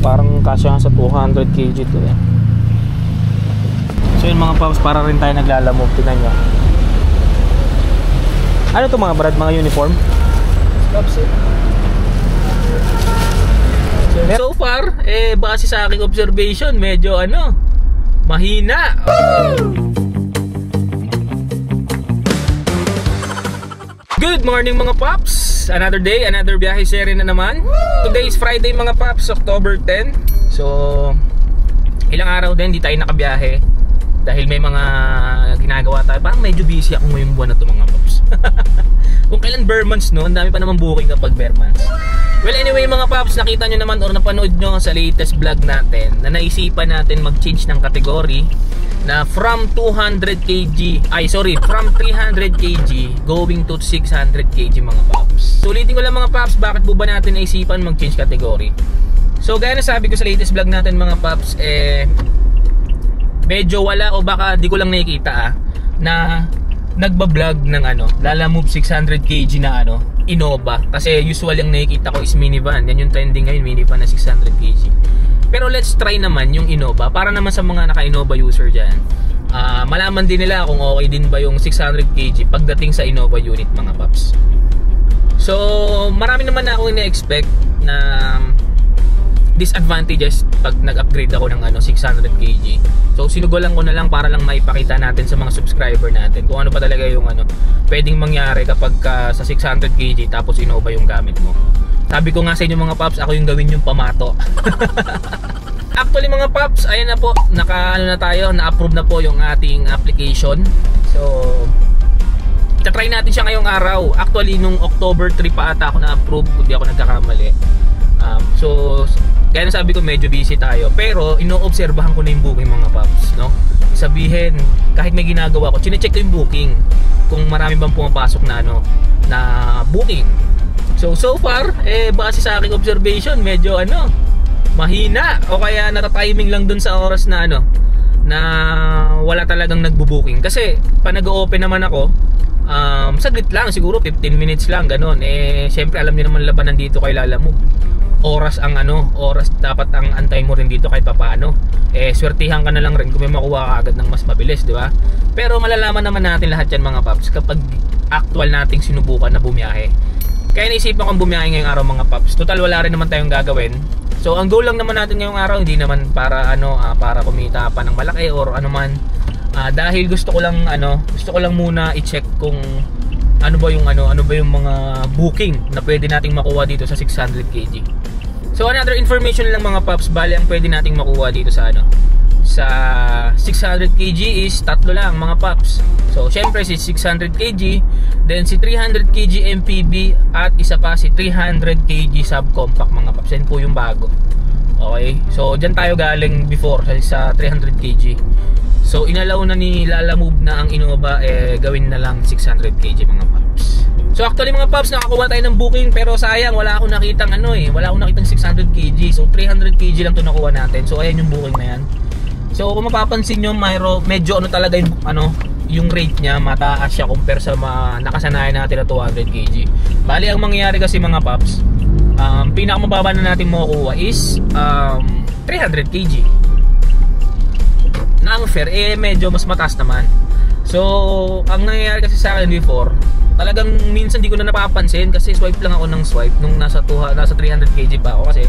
Parang kasya sa 200 kg to eh. So yun mga paps, para rin tayo naglalamove. Tignan nyo. Ano to mga brad, mga uniform? Paps eh. So far, base sa aking observation, medyo mahina. Good morning mga paps! Another day, another biyahe series na naman. Today is Friday mga paps, October 10. So, ilang araw din, di tayo nakabiyahe. Dahil may mga ginagawa tayo. Parang medyo busy ako ngayong buwan na to mga paps. Kung kailan bare months no, ang dami pa naman booking kapag bare months. Well anyway mga paps, nakita nyo naman or napanood nyo sa latest vlog natin na naisipan natin mag-change ng kategory na from 200 kg, from 300 kg going to 600 kg mga paps. So ulitin ko lang mga paps, bakit po ba natin naisipan mag-change kategory? So gaya na sabi ko sa latest vlog natin mga paps, medyo wala o baka di ko lang nakikita na nagbablog ng Lalamove 600 kg na Innova. Kasi usually ang nakikita ko is minivan. Yan yung trending ngayon, minivan na 600 kg. Pero let's try naman yung Innova para naman sa mga naka-Innova user dyan. Malaman din nila kung okay din ba yung 600 kg pagdating sa Innova unit mga paps. So marami naman na akong ina-expect na disadvantages pag nag-upgrade ako ng 600 kg. So sinugulan ko na lang para lang maipakita natin sa mga subscriber natin kung ano pa talaga yung pwedeng mangyari kapag sa 600 kg tapos Innova yung gamit mo. Sabi ko nga sa inyo mga paps, ako yung gawin yung pamato. Actually mga paps, ayan na po, na tayo, na-approve na po yung ating application. So itatry natin siya ngayong araw. Actually nung October 3 pa ata ako na-approve, kung di ako nagkakamali. So kaya sabi ko medyo busy tayo, pero ino-obserbahan ko na yung booking mga paps, no? Sabihin, kahit may ginagawa ko, chine-check ko yung booking kung marami bang pumapasok na na booking. So far, base sa aking observation, medyo mahina o kaya nata-timing lang dun sa oras na na wala talagang nagbo-booking. Kasi pa nag-open naman ako, saglit lang, siguro 15 minutes lang ganun. Syempre alam niyo naman labanan dito kay Lalamove. Oras ang oras dapat ang antay mo rin dito kahit papaano. Swertihan ka na lang rin kung may makuha ka agad ng mas mabilis, di ba? Pero malalaman naman natin lahat yan mga paps kapag actual nating sinubukan na bumiyahe. Kaya naisipan kong bumiyahe ngayong araw mga paps. Total wala rin naman tayong gagawin. So ang goal lang naman natin ngayong araw, hindi naman para para kumita pa ng malaki or man. Dahil gusto ko lang muna i-check kung ano ba yung mga booking na pwede nating makuha dito sa 600 kg. So another information lang mga paps, bali ang pwede nating makuha dito sa sa 600 kg is tatlo lang mga paps. So syempre si 600 kg, then si 300 kg MPV at isa pa si 300 kg subcompact mga paps. Yan po yung bago. Okay, so dyan tayo galing before sa 300 kg. So inalaw na ni Lalamove na ang Innova gawin na lang 600 kg mga paps. So actually mga paps, nakakuha tayo ng booking pero sayang wala akong nakitang wala akong nakitang 600 kg. So 300 kg lang 'to nakuha natin. So ayan yung booking na yan. So kung mapapansin nyo, medyo talaga yung rate niya, mataas siya compare sa nakasanayan natin na 200 kg. Bali ang mangyayari kasi mga paps, pinakamababa na natin makukuha is 300 kg. Na ang fare medyo mas mataas naman. So ang nangyayari kasi sa akin before, talagang minsan di ko na napapansin kasi swipe lang ako ng swipe nung nasa 300 kg pa ako kasi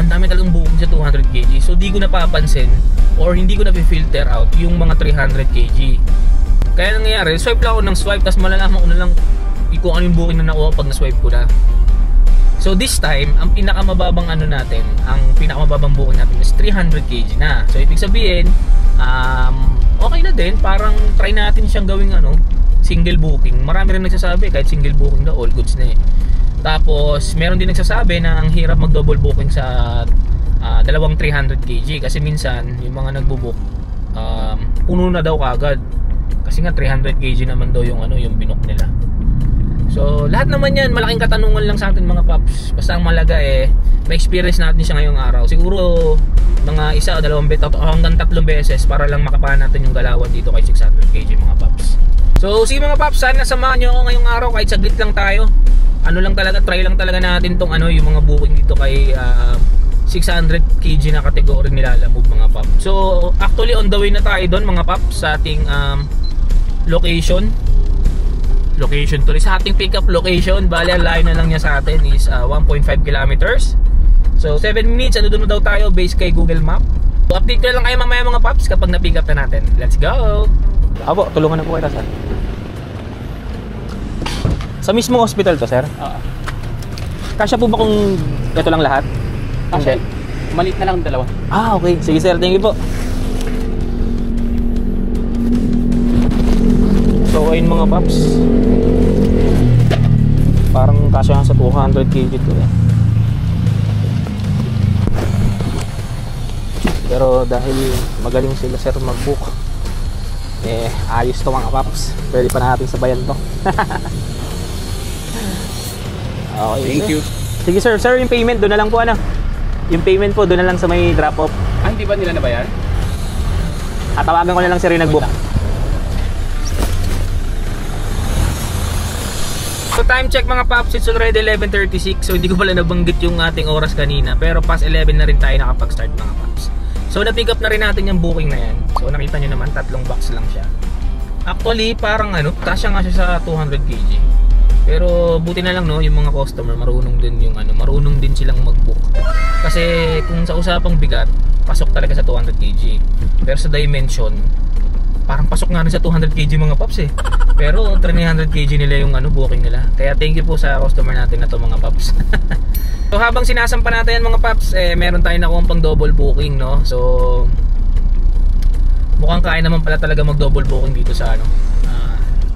ang dami talagang booking sa 200 kg. So di ko napapansin or hindi ko na-filter out yung mga 300 kg. Kaya nangyayari, swipe lang ako ng swipe tapos malalaman ko na lang kung ano yung booking na nakuha pag na-swipe ko na. So this time, ang pinakamababang ang pinakamababang booking natin is 300 kg na. So ibig sabihin, okay na din, parang try natin siyang gawing single booking. Marami rin nagsasabi kahit single booking na all goods na Tapos meron din nagsasabi na ang hirap mag double booking sa dalawang 300 kg kasi minsan yung mga nagbo-book puno na daw kagad. Kasi nga 300 kg naman daw yung yung binook nila. So lahat naman yan malaking katanungan lang sa atin mga paps. Basta ang malaga may experience natin siya ngayong araw. Siguro mga isa o dalawang hanggang 3 beses para lang makapahan natin yung galawan dito kay 600 kg mga paps. So sige mga paps, sana samahan nyo ako ngayong araw kahit saglit lang tayo. Lang talaga, try lang talaga natin tong yung mga booking dito kay 600 kg na category ni Lalamove mga paps. So actually on the way na tayo doon mga paps sa ating location tuloy, sa ating pick up location. Bali ang layo na lang niya sa atin is 1.5 kilometers. So 7 minutes ano doon daw tayo based kay Google Map. So update ko lang kayo mamaya mga paps kapag na-pick up na natin. Let's go! Abo, tulungan na po kita sir. Sa mismo hospital to sir? Oo. Kasya po ba kung ito lang lahat? Kasi maliit na lang dalawa. Ah, okay. Sige sir, thank you po. So ayun mga paps, parang kasya sa 200 kg to eh. Pero dahil magaling sila sir mag-book, eh ayos to mga paps. Pwede pa natin sabayan to. Okay, Thank sir. you. Sige sir, sir yung payment doon na lang po ano. Yung payment po doon na lang sa may drop off. Ah, hindi ba nila nabayan? Tawagan ko na lang sir yung nag-book. So time check mga paps, it's already 11:36. So hindi ko pala nabanggit yung ating oras kanina, pero past 11 na rin tayo nakapag-start mga paps. So na-pick up na rin natin yung booking na yan. So nakita nyo naman, 3 box lang siya. Actually parang ano, kasya nga siya sa 200 kg. Pero buti na lang no, yung mga customer marunong din yung ano, marunong din silang mag-book. Kasi kung sa usapang bigat, pasok talaga sa 200 kg. Pero sa dimension, parang pasok nga rin sa 200 kg mga paps eh. Pero 300 kg nila yung ano, booking nila. Kaya thank you po sa customer natin na to mga paps. So habang sinasampa natin yan mga paps, eh meron tayong nakuha pang double booking no. So mukhang kaya naman pala talaga mag double booking dito sa ano,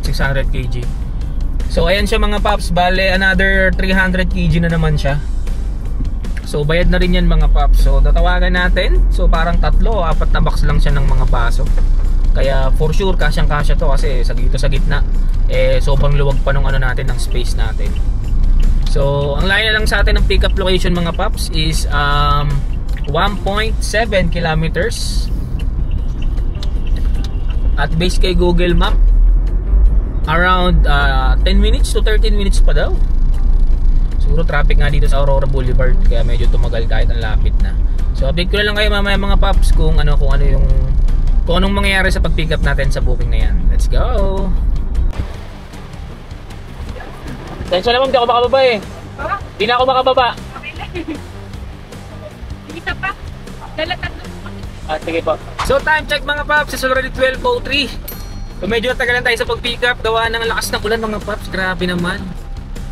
600 kg. So ayan siya mga paps, bale another 300 kg na naman siya. So bayad na rin yan mga paps. So tatawagan natin. So parang 3 o 4 na box lang siya ng mga baso. Kaya for sure kasyang kasya to kasi dito sa gitna eh sobrang luwag pa nung ano natin, ng space natin. So ang layo na lang sa atin ng pick up location mga paps is 1.7 kilometers. At base kay Google Map, around 10 minutes to 13 minutes pa daw. Siguro traffic nga dito sa Aurora Boulevard kaya medyo tumagal kahit ang lapit na. So update ko na lang kayo mamaya mga paps kung anong mangyayari sa pag-pick up natin sa booking na yan. Let's go! Tensya naman, hindi ako makababa eh. Hindi na ako makababa. Okay lang. Isa pa. Dalatag na po. Sige po. So time check mga paps, it's already 12:03. So medyo natagalan tayo sa pag-pick up. Gawa ng lakas ng ulan mga paps. Grabe naman.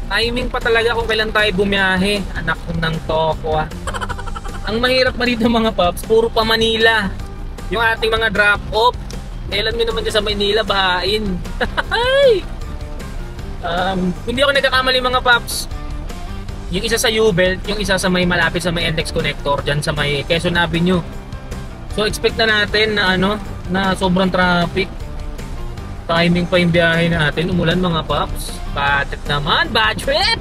Timing pa talaga kung kailan tayo bumiyahe. Anak ko ng tokwa. Ang mahirap pa dito mga paps, puro pa Manila. Yung ating mga drop-off. Alam nyo naman dyan sa Manila, bahain. Hindi ako nagkakamali mga paps. Yung isa sa U-Belt, yung isa sa may malapit sa may NLEX connector dyan sa may Quezon Avenue. So expect na natin na na sobrang traffic. Timing pa yung biyahe natin, umulan mga paps. Bad trip naman, bad trip.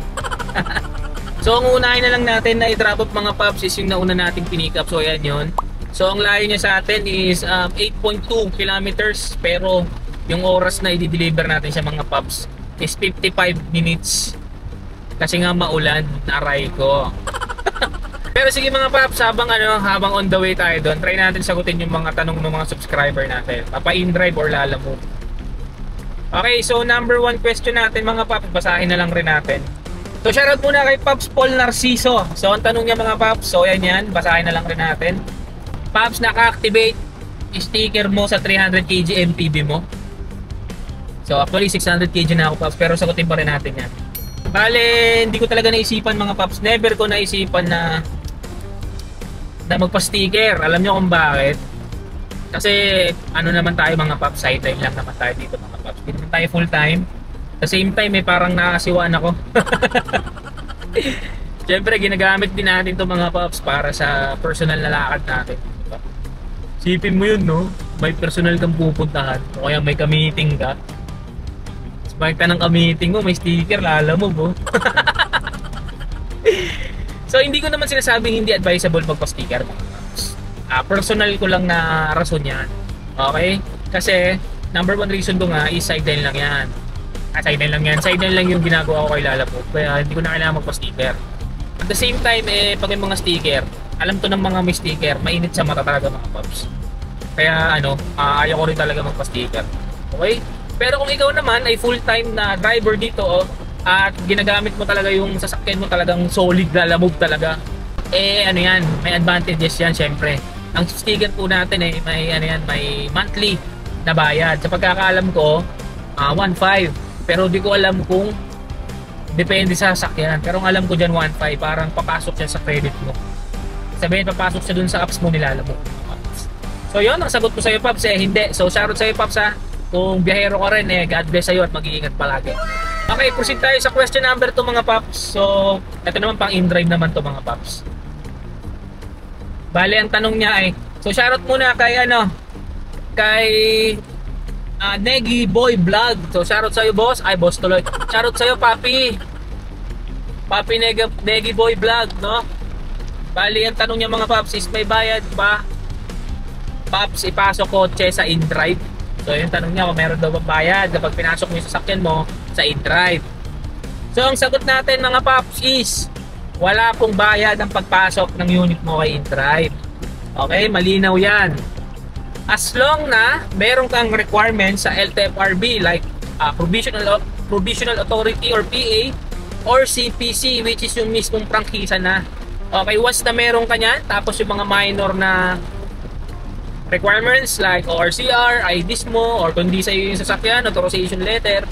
So ang unahin na lang natin na i-drop off mga paps is yung nauna nating pinick up. So ayan yun. So ang layo niya sa atin is 8.2 kilometers. Pero yung oras na i-deliver natin sa mga paps is 55 minutes. Kasi nga maulan, naray ko. Pero sige mga paps, habang on the way tayo doon, try natin sagutin yung mga tanong ng mga subscriber natin. Papa-in-drive or Lalamove. Okay, so number 1 question natin mga paps, basahin na lang rin natin. So shoutout muna kay Paps Paul Narciso. So ang tanong niya mga paps, so yan, basahin na lang rin natin. Paps, naka-activate sticker mo sa 300 kg MPV mo? So actually 600 kg na ako paps, pero sagutin pa rin natin yan. Bale, hindi ko talaga naisipan mga paps. Never ko naisipan na magpa-sticker. Alam nyo kung bakit? Kasi naman tayo mga paps, sideline lang naman tayo dito mga paps. Hindi naman tayo full time. At the same time, parang nakakasiwaan ako. Siyempre, ginagamit din natin ito mga paps para sa personal na lakad natin. Diba? Sipin mo yun, no? May personal kang pupuntahan o kaya may ka-meeting ka. Balik ka ng ka-meeting mo, may sticker, Lalamove, oh. So hindi ko naman sinasabing hindi advisable magpa-sticker mga paps. Personal ko lang na rason yan. Okay? Kasi number 1 reason ko nga is sideline lang yan. Sideline lang yung ginagawa ko kay Lalamove. Kaya hindi ko na kailangan magpa-sticker. At the same time, pag may mga sticker, alam to ng mga may sticker, mainit sa mata talaga mga paps. Kaya ayaw ko rin talaga magpa-sticker. Okay? Pero kung ikaw naman ay full-time na driver dito at ginagamit mo talaga yung sasakyan mo talagang solid, lalamove talaga, yan, may advantages yan syempre. Ang sticker po natin may monthly na bayad. Sa pagkakaalam ko, 1.5. Pero di ko alam kung depende sa sasakyan. Pero ang alam ko dyan 1.5, parang papasok siya sa credit mo. Sabihin, papasok siya dun sa apps mo, nilalabok. So yun, ang sagot ko sa'yo Paps, hindi. So shoutout sa'yo Paps ha. Kung biyahero ka rin, God bless sa'yo at mag-iingat palagi. Okay, proceed tayo sa question number 2 mga Paps. So, ito naman pang in-drive naman to mga Paps. Bale, ang tanong niya so shoutout muna kay Negi Boy Vlog. So shoutout sa'yo boss. Boss tuloy. Shoutout sa'yo Papi Negi Boy Vlog, no? Bali, ang tanong niya mga Paps is may bayad ba Paps ipasok kotse sa in-drive? So yung tanong niya kung meron daw bayad kapag pinasok mo yung sasakyan mo sa in-drive. So ang sagot natin mga Paps is wala pong bayad ang pagpasok ng unit mo kay in-drive. Okay, malinaw yan. As long na meron kang requirements sa LTFRB like Provisional Authority or PA or CPC, which is yung mismong prangkisa na. Okay, once na meron ka niyan, tapos yung mga minor na requirements like ORCR, IDs mo, or kundi sa iyo yung sasakyan, authorization letter,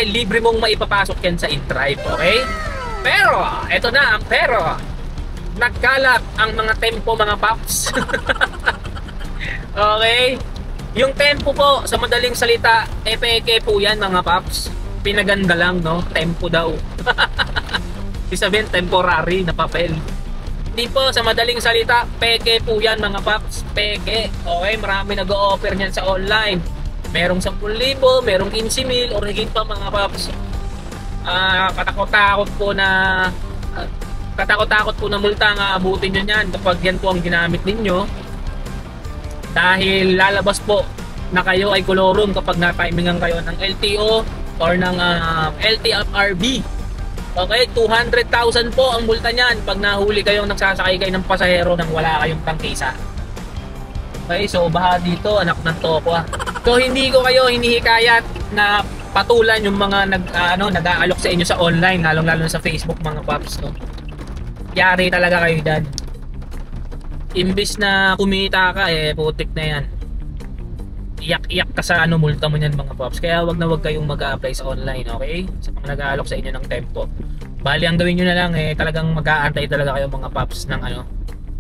libre mong maipapasok yan sa in-drive, okay? Pero, eto na ang pero. Nagkalat ang mga tempo mga Paps. Okay? Yung tempo po, sa madaling salita, peke po yan mga Paps. Pinaganda lang, no? Tempo daw. Isabihin, temporary na papel. Hindi po, sa madaling salita, peke po yan mga Paps. Peke. Okay, marami nag-o-offer niyan sa online. Merong 10,000, merong 15,000, or higit pa mga Paps. Katakot-takot po na multa nga abutin nyo yan kapag yan po ang ginamit ninyo. Dahil lalabas po na kayo ay kolorum kapag na-timingan kayo ng LTO or ng LTFRB. Okay, 200,000 po ang multa niyan pag nahuli kayong nagsasakay kayo ng pasahero nang wala kayong prangkisa. Okay, so baha dito, anak ng toko. So hindi ko kayo hinihikayat na patulan yung mga nag-aalok sa inyo sa online, lalong-lalo sa Facebook mga Paps, no. Yari talaga kayo dyan. Imbis na kumita ka, putik na yan. Iyak-iyak ka sa multa mo niyan mga Paps. Kaya wag na wag kayong mag-a-apply sa online, okay? Sa mga nag-aalok sa inyo ng tempo. Bali, ang gawin nyo na lang talagang mag-aantay talaga kayo mga Paps ng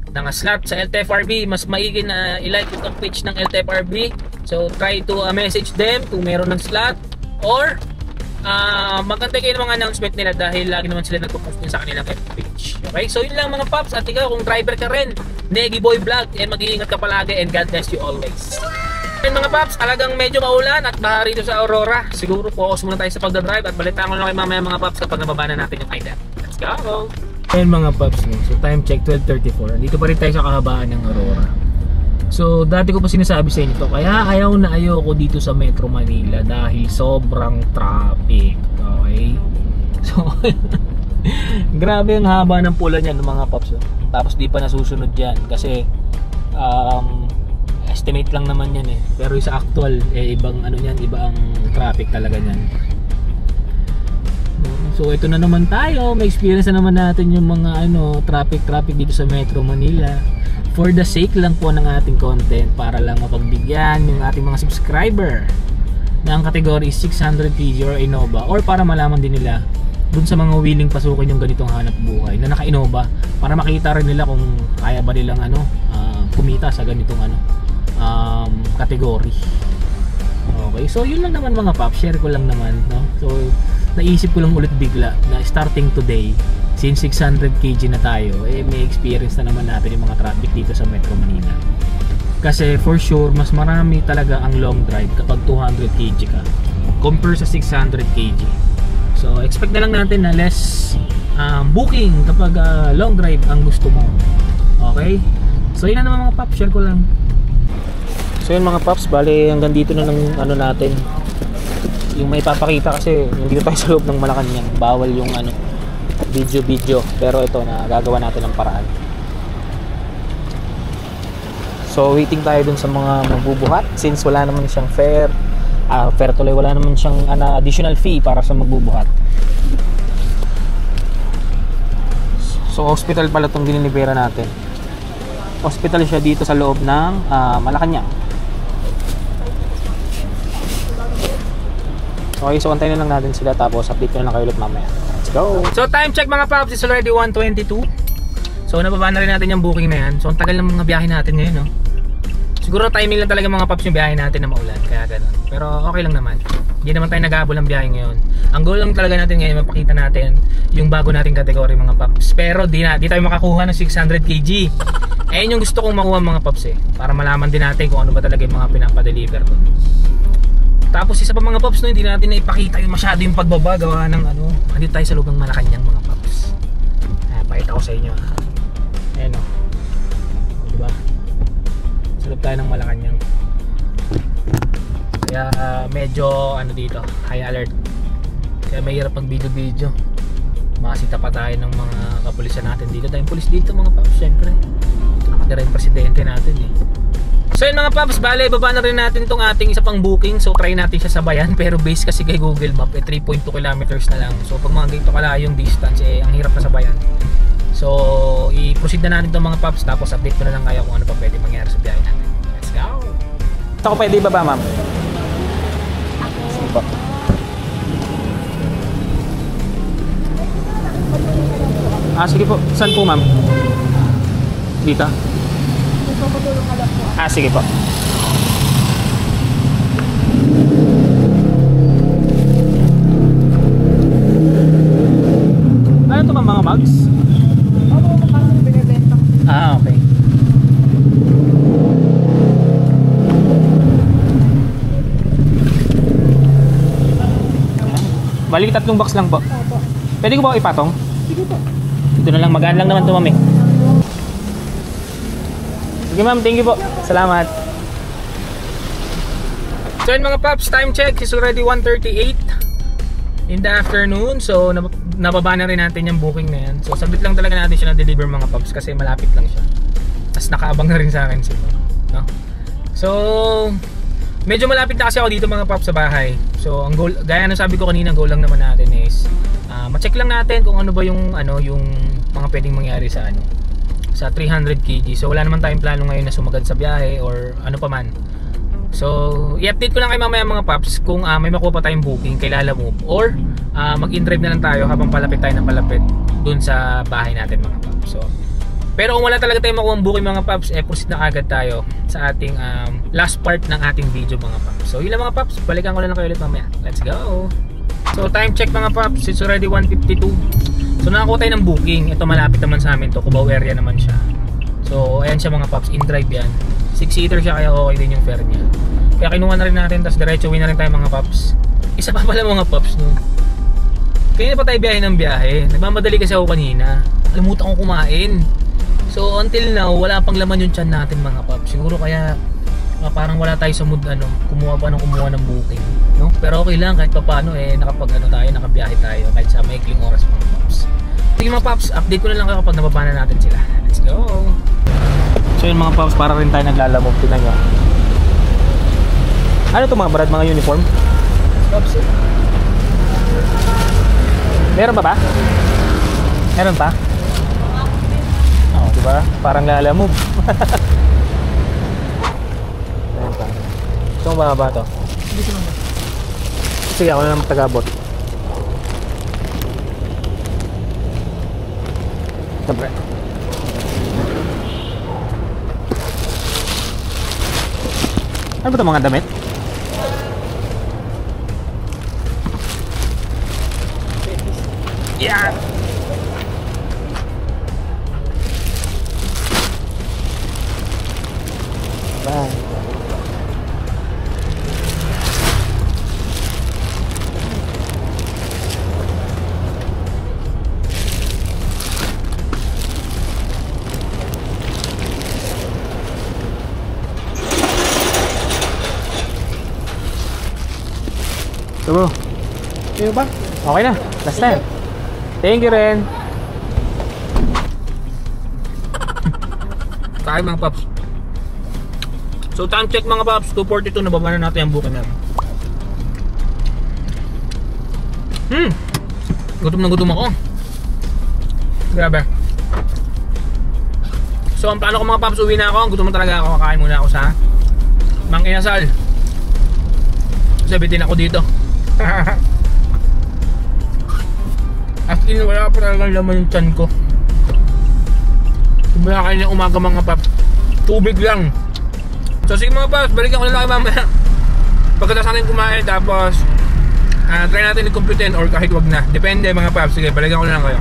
ng slot sa LTFRB. Mas maigi na i-like yung page ng LTFRB. So try to message them kung meron ng slot, or magantay kayo ng mga announcement nila dahil lagi naman sila nagpo-post din sa kanilang page. Okay, so yun lang mga Paps. At ikaw kung driver ka rin, Negi Boy Vlog, mag-iingat ka palagi and God bless you always. And mga Paps, talagang medyo maulan at baha rito sa Aurora. Siguro focus muna tayo sa pagdadrive at balitaan ko lang kayo mamaya mga Paps kapag nababa na natin yung IDAT. Let's go! Ayan mga Paps, so time check 12:34. Dito pa rin tayo sa kahabaan ng Aurora. So dati ko pa sinasabi sa inyo to, kaya ayaw ko dito sa Metro Manila dahil sobrang traffic. Okay? So grabe ang haba ng pula niyan mga Paps. Tapos di pa nasusunod yan kasi estimate lang naman yan pero sa actual ibang iba ang traffic talaga niyan. So ito na naman tayo, may experience na naman natin yung mga traffic dito sa Metro Manila. For the sake lang po ng ating content, para lang mapagbigyan yung ating mga subscriber na ang category is 600 kg or Innova, or para malaman din nila dun sa mga willing pasukin yung ganitong hanap buhay na naka-Innova, para makita rin nila kung kaya ba nilang kumita sa ganitong category. Okay, so yun lang naman mga Paps, share ko lang naman, no? So naisip ko lang ulit bigla na starting today, since 600 kg na tayo, may experience na naman natin yung mga traffic dito sa Metro Manila. Kasi for sure, mas marami talaga ang long drive kapag 200 kg ka compare sa 600 kg. So expect na lang natin na less booking kapag long drive ang gusto mo. Okay? So yun na naman mga Paps, share ko lang. So yun mga Paps, bali hanggang dito na ng natin. Yung may papakita kasi hindi tayo sa loob ng Malacanang, bawal yung video, pero ito na gagawa natin ng paraan. So waiting tayo dun sa mga magbubuhat since wala naman siyang fare. Fare tuloy, wala naman siyang additional fee para sa magbubuhat. So hospital pala itong dinilibera natin. Hospital siya dito sa loob ng Malacanang. Okay, so antayin na lang natin sila tapos update ko na lang kayo ulit mamaya. Let's go! So time check mga paps, it's already 1:22. So nababa na rin natin yung booking na yan. So ang tagal ng mga biyahe natin ngayon, no? Siguro timing lang talaga mga paps yung biyahe natin na maulan, kaya ganun. Pero okay lang naman. Hindi naman tayo nag-aabol ng biyahe ngayon. Ang goal lang talaga natin ngayon, mapakita natin yung bago nating kategory mga paps. Pero di tayo makakuha ng 600 kg. Ayun yung gusto kong makuha mga paps para malaman din natin kung ano ba talaga yung mga pinapadeliver ko. Tapos isa pa mga paps, no, hindi natin naipakita yung masyado yung pagbaba gawa ng ano. Andito tayo sa loob ng Malacanang mga paps. Pakita ko sa inyo. Ayan o. Diba? Sa loob tayo ng Malacanang. Kaya medyo ano dito, high alert. Kaya mahirap pag video-video. Makasita pa tayo ng mga kapulisan natin dito. Tayong pulis dito mga paps, syempre. Nakatira yung presidente natin eh. So yun mga paps, bale, baba na rin natin itong ating isa pang booking. So try natin siya sa Bayan. Pero base kasi kay Google Map, 3.2 kilometers na lang. So pag mga ganito kala yung distance, ang hirap na sa Bayan. So i-proceed na natin itong mga paps. Tapos update ko na lang kayo kung ano pa pwede mangyari sa biyahe natin. Let's go! Ito ko pwede ibaba ma'am? Sige po. Sige po. Saan po ma'am? Dito? Sige po. Ano ito mga mugs? Okay. Balik 3 box lang po. Pwede ko ba ipatong? Sige po. Ito na lang, magaan lang naman ito mami. Sige ma'am, thank you po. Salamat. So yun mga paps, time check is already 1:38 in the afternoon. So nababa na rin natin yung booking na yan. So saglit lang talaga natin siya na-deliver mga paps kasi malapit lang siya. Tapos nakaabang na rin sa akin sila, no? So medyo malapit na kasi ako dito mga paps sa bahay. So ang goal, gaya ng sabi ko kanina, goal lang naman natin is ma-check lang natin kung ano ba yung yung mga pwedeng mangyari sa sa 300 kg. So wala naman tayong plano ngayon na sumagad sa biyahe or ano pa man. So i-update ko lang kay mamaya mga paps kung may makuha pa tayong booking kay Lala Move or mag-in-drive na lang tayo habang palapit tayo ng palapit dun sa bahay natin mga paps. So pero kung wala talaga tayong makuha ang booking mga paps, proceed na agad tayo sa ating last part ng ating video mga paps. So yun lang mga paps, balikan ko lang kayo ulit mamaya. Let's go! So time check mga paps, it's already 1:52. So nakakuha tayo ng booking. Ito malapit naman sa amin to, Cubao area naman siya. So ayan siya mga paps, in-drive yan. 6-seater siya kaya okay din yung fare niya. Kaya kinuha na rin natin, tapos diretso win na rin tayo mga paps. Isa pa pala mga paps, no? Kaya na pa tayo biyahe ng biyahe. Nagmamadali kasi ako kanina. Kalimutan ko kumain. So until now, wala pang laman yung tiyan natin mga paps. Siguro kaya parang wala tayo sa mood kumuha ng booking, no? Pero okay lang kahit papaano nakapag tayo, nakabiyahe tayo kahit sa maikling oras mga paps. Sige mga paps, update ko na lang kayo kapag nababa na natin sila. Let's go! So yun mga paps, para rin tayo naglalamog. Tignan nyo. Ano ito mga brad, mga uniform? Paps meron pa ba? Meron pa? Oo, diba? Parang lalamog. Ito ba ba ito? Sige, ako na lang tagabot. Siyempre. Ano ba ito mga damit? Yeah! Bye! So bro, Sino ba? okay na, last time. Thank you rin. Kaya mga paps. So time check mga paps, 2:42, nababa na natin ang bukin namin. Gutom na gutom ako. Grabe. So ang plano ko mga paps, uwi na ako. Gutom na talaga ako, kakain muna ako sa Mang Inasal. Sabitin ako dito. As in, wala pa talagang laman yung tiyan ko. Kumaya kayo ng umaga mga paps, tubig lang. So sige mga paps, balikan ko na lang kayo mamaya pagkatapos natin kumain, tapos try natin i-computein or kahit wag na. Depende mga paps. Sige, balikan ko na lang kayo.